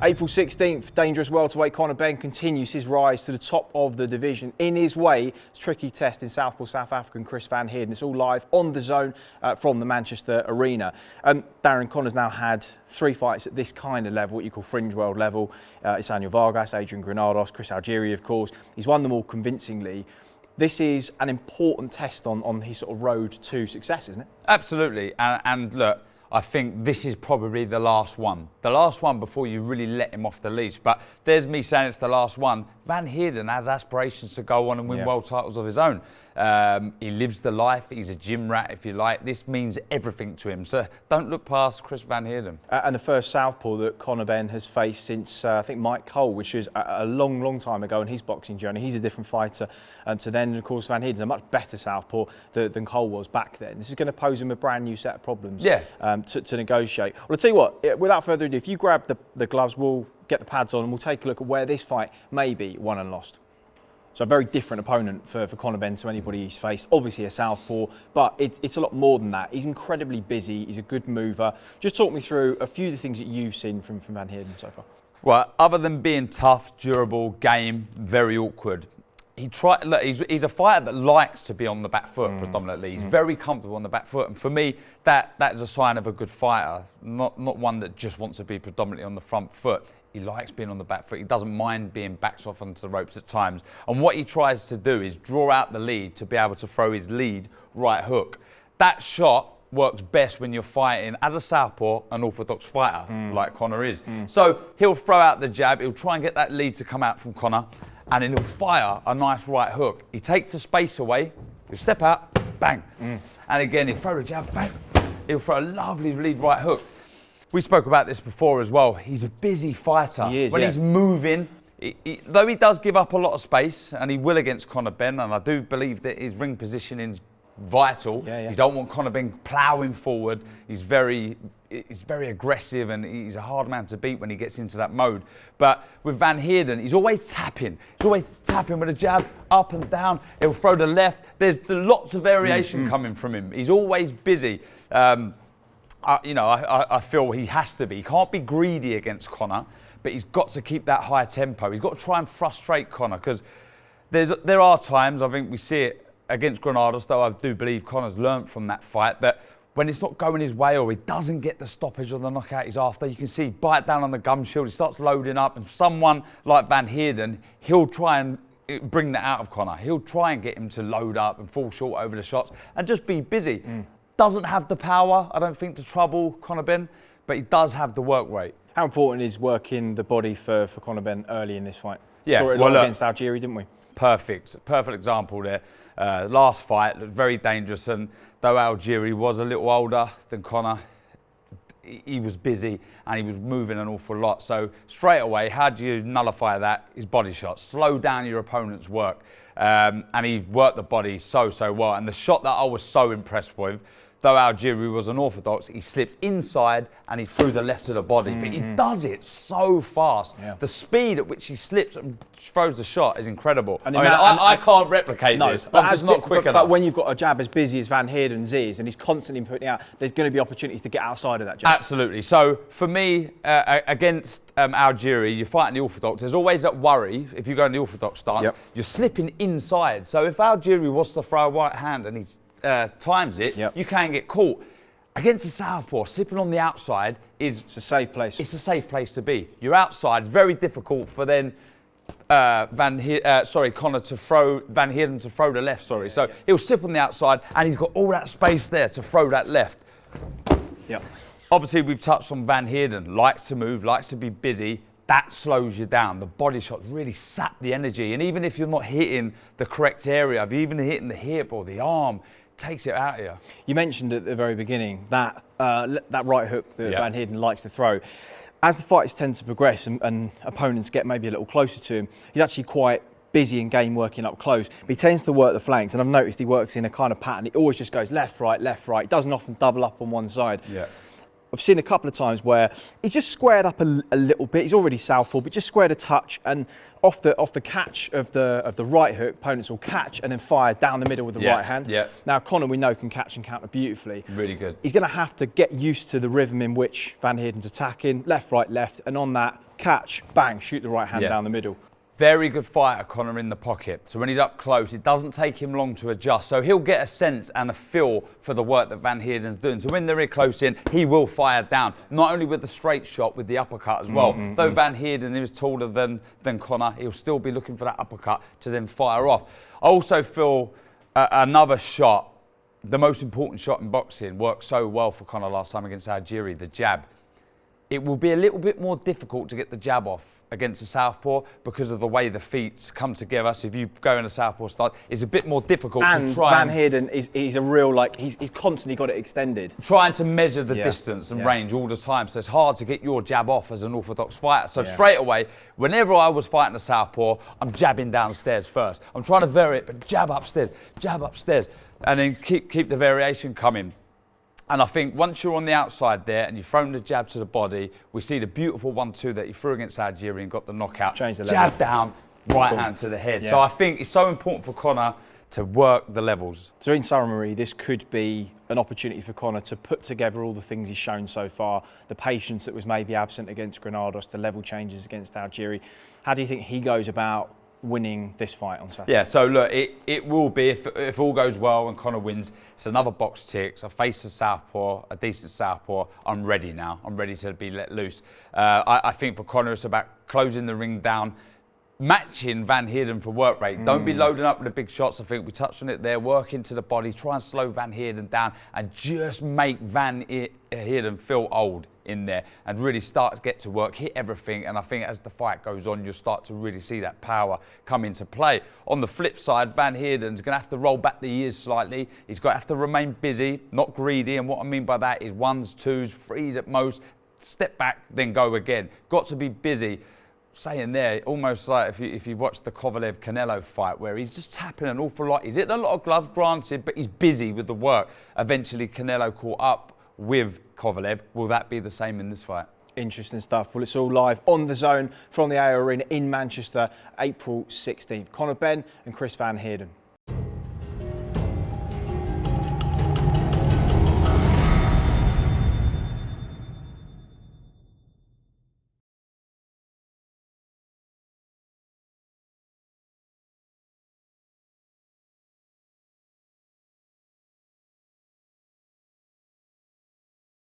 April 16th, dangerous welterweight Conor Benn continues his rise to the top of the division. In his way, it's a tricky test in Southpaw, South African Chris van Heerden. It's all live on Dazn from the Manchester Arena. Darren, Conor's now had 3 fights at this kind of level, what you call fringe world level. It's Daniel Vargas, Adrian Granados, Chris Algieri, of course. He's won them all convincingly. This is an important test on his sort of road to success, isn't it? Absolutely. And look, I think this is probably the last one. The last one before you really let him off the leash. But there's me saying it's the last one. Van Heerden has aspirations to go on and win world titles of his own. He lives the life. He's a gym rat, if you like. This means everything to him. So don't look past Chris van Heerden. And the first southpaw that Conor Benn has faced since, I think, Mike Cole, which was a long, long time ago in his boxing journey. He's a different fighter to then. And of course, van Heerden's a much better southpaw than Cole was back then. This is going to pose him a brand new set of problems to negotiate. Well, I'll tell you what, without further ado, if you grab the gloves, we'll get the pads on and we'll take a look at where this fight may be won and lost. So a very different opponent for Conor Benn to anybody he's faced. Obviously a southpaw, but it's a lot more than that. He's incredibly busy. He's a good mover. Just talk me through a few of the things that you've seen from van Heerden so far. Well, other than being tough, durable, game, very awkward. Look, he's a fighter that likes to be on the back foot predominantly. He's very comfortable on the back foot, and for me, that is a sign of a good fighter. Not one that just wants to be predominantly on the front foot. He likes being on the back foot. He doesn't mind being backed off onto the ropes at times. And what he tries to do is draw out the lead to be able to throw his lead right hook. That shot works best when you're fighting as a southpaw, an orthodox fighter like Conor is. So he'll throw out the jab. He'll try and get that lead to come out from Conor, and then he'll fire a nice right hook. He takes the space away. He'll step out, bang. And again, he'll throw the jab, bang. He'll throw a lovely lead right hook. We spoke about this before as well. He's a busy fighter. He is, when he's moving, though he does give up a lot of space, and he will against Conor Benn, and I do believe that his ring positioning is vital. You don't want Conor Benn ploughing forward. He's very aggressive, and he's a hard man to beat when he gets into that mode. But with van Heerden, he's always tapping. He's always tapping with a jab, up and down. He'll throw the left. There's lots of variation coming from him. He's always busy. I feel he has to be. He can't be greedy against Conor, but he's got to keep that high tempo. He's got to try and frustrate Conor, because there are times, I think we see it against Granados, though I do believe Conor's learnt from that fight, that when it's not going his way or he doesn't get the stoppage or the knockout he's after, you can see bite down on the gum shield, he starts loading up, and someone like van Heerden, he'll try and bring that out of Conor. He'll try and get him to load up and fall short over the shots and just be busy. Doesn't have the power, I don't think, to trouble Conor Benn, but he does have the work rate. How important is working the body for Conor Benn early in this fight? Yeah, saw it against Algieri, didn't we? Perfect example there. Last fight looked very dangerous, and though Algieri was a little older than Conor, he was busy and he was moving an awful lot. So straight away, how do you nullify that? His body shots. Slow down your opponent's work. And he worked the body so well. And the shot that I was so impressed with, though Algieri was an orthodox, he slipped inside and he threw the left to the body. But he does it so fast. The speed at which he slips and throws the shot is incredible. And I can't replicate this. I'm just not quick enough. But when you've got a jab as busy as van Heerden's is, and he's constantly putting out, there's going to be opportunities to get outside of that jab. Absolutely. So for me, against Algieri, you're fighting the orthodox. There's always that worry, if you go in the orthodox stance, you're slipping inside. So if Algieri was to throw a right hand and he's times it, you can get caught. Against a southpaw, slipping on the outside it's a safe place. It's a safe place to be. You're outside, very difficult for then Conor to throw, van Heerden to throw the left, So he'll slip on the outside and he's got all that space there to throw that left. Obviously, we've touched on van Heerden, likes to move, likes to be busy. That slows you down. The body shots really sap the energy. And even if you're not hitting the correct area, if you're even hitting the hip or the arm, takes it out of you. You mentioned at the very beginning that right hook that van Heerden likes to throw. As the fights tend to progress and opponents get maybe a little closer to him, he's actually quite busy in game working up close. But he tends to work the flanks, and I've noticed he works in a kind of pattern. He always just goes left, right, left, right. He doesn't often double up on one side. I've seen a couple of times where he's just squared up a little bit. He's already southpaw, but just squared a touch, and off the catch of the right hook, opponents will catch and then fire down the middle with the right hand. Yeah. Now Conor, we know, can catch and counter beautifully. Really good. He's going to have to get used to the rhythm in which Van Heerden's attacking, left, right, left, and on that catch, bang, shoot the right hand down the middle. Very good fighter, Conor, in the pocket. So when he's up close, it doesn't take him long to adjust. So he'll get a sense and a feel for the work that Van Heerden's doing. So when they're in close in, he will fire down, not only with the straight shot, with the uppercut as well. Though Van Heerden is taller than Conor, he'll still be looking for that uppercut to then fire off. I also feel another shot, the most important shot in boxing, worked so well for Conor last time against Algieri, the jab. It will be a little bit more difficult to get the jab off against the southpaw because of the way the feet come together. So if you go in a southpaw start, it's a bit more difficult to try. Van Heerden he's a real, like, he's constantly got it extended. Trying to measure the distance and range all the time. So it's hard to get your jab off as an orthodox fighter. So straight away, whenever I was fighting a southpaw, I'm jabbing downstairs first. I'm trying to vary it, but jab upstairs, and then keep the variation coming. And I think once you're on the outside there and you've thrown the jab to the body, we see the beautiful 1-2 that he threw against Algieri and got the knockout. Change the level. Jab down, right hand to the head. So I think it's so important for Conor to work the levels. So in summary, this could be an opportunity for Conor to put together all the things he's shown so far, the patience that was maybe absent against Granados, the level changes against Algieri. How do you think he goes about winning this fight on Saturday? Yeah, so look, it will be, if all goes well and Conor wins, it's another box tick. So I face a southpaw, a decent southpaw. I'm ready now. I'm ready to be let loose. I think for Conor, it's about closing the ring down, matching Van Heerden for work rate. Don't be loading up with the big shots. I think we touched on it there. Work into the body, try and slow Van Heerden down and just make Van Heerden feel old in there and really start to get to work, hit everything. And I think as the fight goes on, you'll start to really see that power come into play. On the flip side, Van Heerden's going to have to roll back the years slightly. He's going to have to remain busy, not greedy. And what I mean by that is 1s, 2s, 3s at most. Step back, then go again. Got to be busy. Saying there, almost like if you watch the Kovalev-Canelo fight, where he's just tapping an awful lot. He's hitting a lot of gloves, granted, but he's busy with the work. Eventually, Canelo caught up with Kovalev. Will that be the same in this fight? Interesting stuff. Well, it's all live on the Zone from the AO Arena in Manchester, April 16th. Conor Benn and Chris Van Heerden.